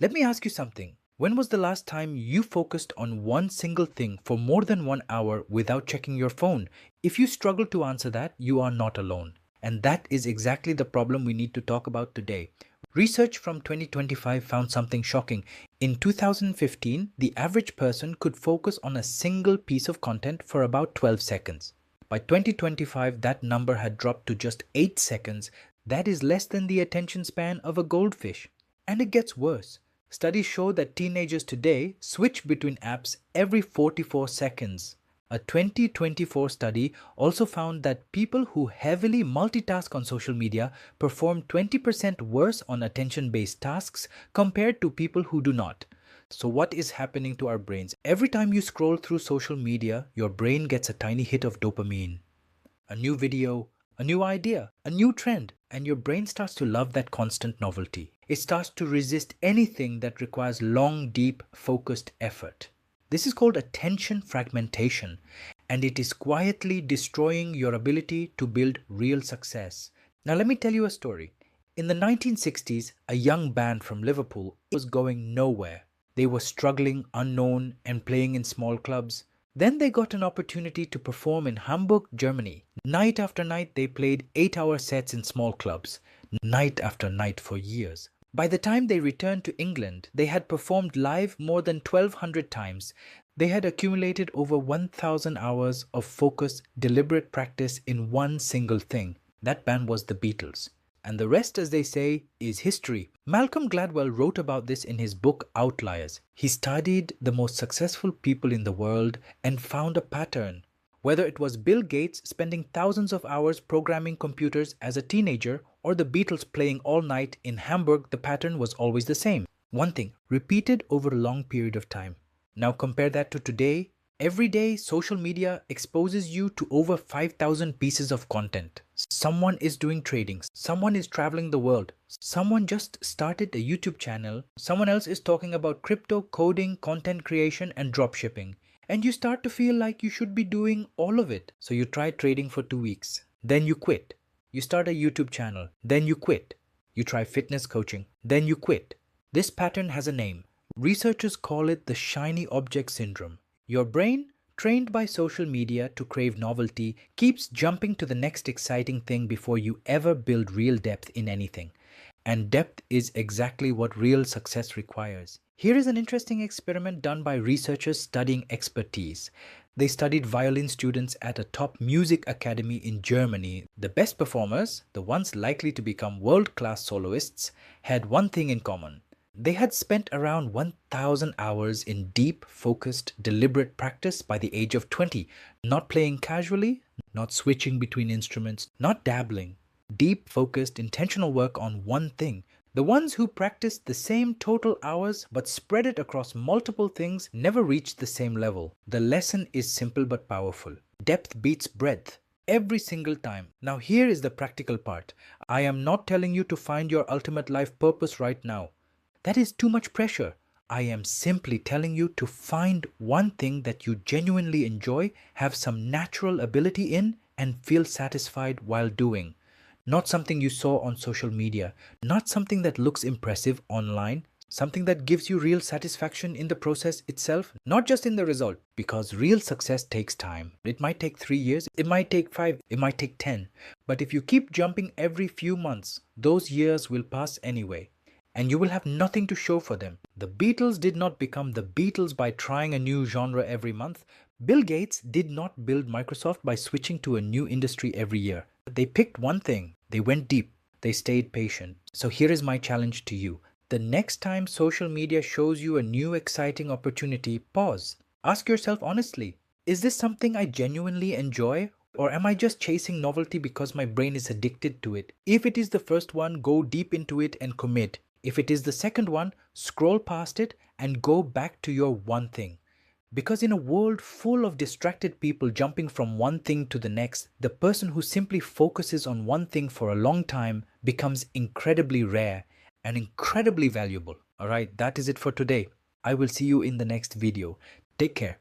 Let me ask you something. When was the last time you focused on one single thing for more than 1 hour without checking your phone? If you struggle to answer that, you are not alone. And that is exactly the problem we need to talk about today. Research from 2025 found something shocking. In 2015, the average person could focus on a single piece of content for about 12 seconds. By 2025, that number had dropped to just 8 seconds. That is less than the attention span of a goldfish. And it gets worse. Studies show that teenagers today switch between apps every 44 seconds. A 2024 study also found that people who heavily multitask on social media perform 20% worse on attention-based tasks compared to people who do not. So what is happening to our brains? Every time you scroll through social media, your brain gets a tiny hit of dopamine. A new video, a new idea, a new trend, and your brain starts to love that constant novelty. It starts to resist anything that requires long, deep, focused effort. This is called attention fragmentation, and it is quietly destroying your ability to build real success. Now, let me tell you a story. In the 1960s, a young band from Liverpool was going nowhere. They were struggling, unknown, and playing in small clubs. Then they got an opportunity to perform in Hamburg, Germany. Night after night, they played 8-hour sets in small clubs, night after night for years. By the time they returned to England, they had performed live more than 1,200 times. They had accumulated over 1,000 hours of focused, deliberate practice in one single thing. That band was the Beatles. And the rest, as they say, is history. Malcolm Gladwell wrote about this in his book Outliers. He studied the most successful people in the world and found a pattern. Whether it was Bill Gates spending thousands of hours programming computers as a teenager or the Beatles playing all night in Hamburg, the pattern was always the same. One thing, repeated over a long period of time. Now compare that to today. Every day, social media exposes you to over 5,000 pieces of content. Someone is doing trading. Someone is traveling the world. Someone just started a YouTube channel. Someone else is talking about crypto, coding, content creation, and dropshipping. And you start to feel like you should be doing all of it. So you try trading for 2 weeks. Then you quit. You start a YouTube channel. Then you quit. You try fitness coaching. Then you quit. This pattern has a name. Researchers call it the shiny object syndrome. Your brain, trained by social media to crave novelty, keeps jumping to the next exciting thing before you ever build real depth in anything. And depth is exactly what real success requires. Here is an interesting experiment done by researchers studying expertise. They studied violin students at a top music academy in Germany. The best performers, the ones likely to become world-class soloists, had one thing in common. They had spent around 1,000 hours in deep, focused, deliberate practice by the age of 20, not playing casually, not switching between instruments, not dabbling. Deep, focused, intentional work on one thing. The ones who practiced the same total hours but spread it across multiple things never reached the same level. The lesson is simple but powerful. Depth beats breadth. Every single time. Now here is the practical part. I am not telling you to find your ultimate life purpose right now. That is too much pressure. I am simply telling you to find one thing that you genuinely enjoy, have some natural ability in, and feel satisfied while doing. Not something you saw on social media, not something that looks impressive online, something that gives you real satisfaction in the process itself, not just in the result, because real success takes time. It might take 3 years, it might take 5, it might take 10. But if you keep jumping every few months, those years will pass anyway. And you will have nothing to show for them. The Beatles did not become the Beatles by trying a new genre every month. Bill Gates did not build Microsoft by switching to a new industry every year. They picked one thing. They went deep. They stayed patient. So here is my challenge to you. The next time social media shows you a new exciting opportunity, pause. Ask yourself honestly, is this something I genuinely enjoy? Or am I just chasing novelty because my brain is addicted to it? If it is the first one, go deep into it and commit. If it is the second one, scroll past it and go back to your one thing. Because in a world full of distracted people jumping from one thing to the next, the person who simply focuses on one thing for a long time becomes incredibly rare and incredibly valuable. Alright, that is it for today. I will see you in the next video. Take care.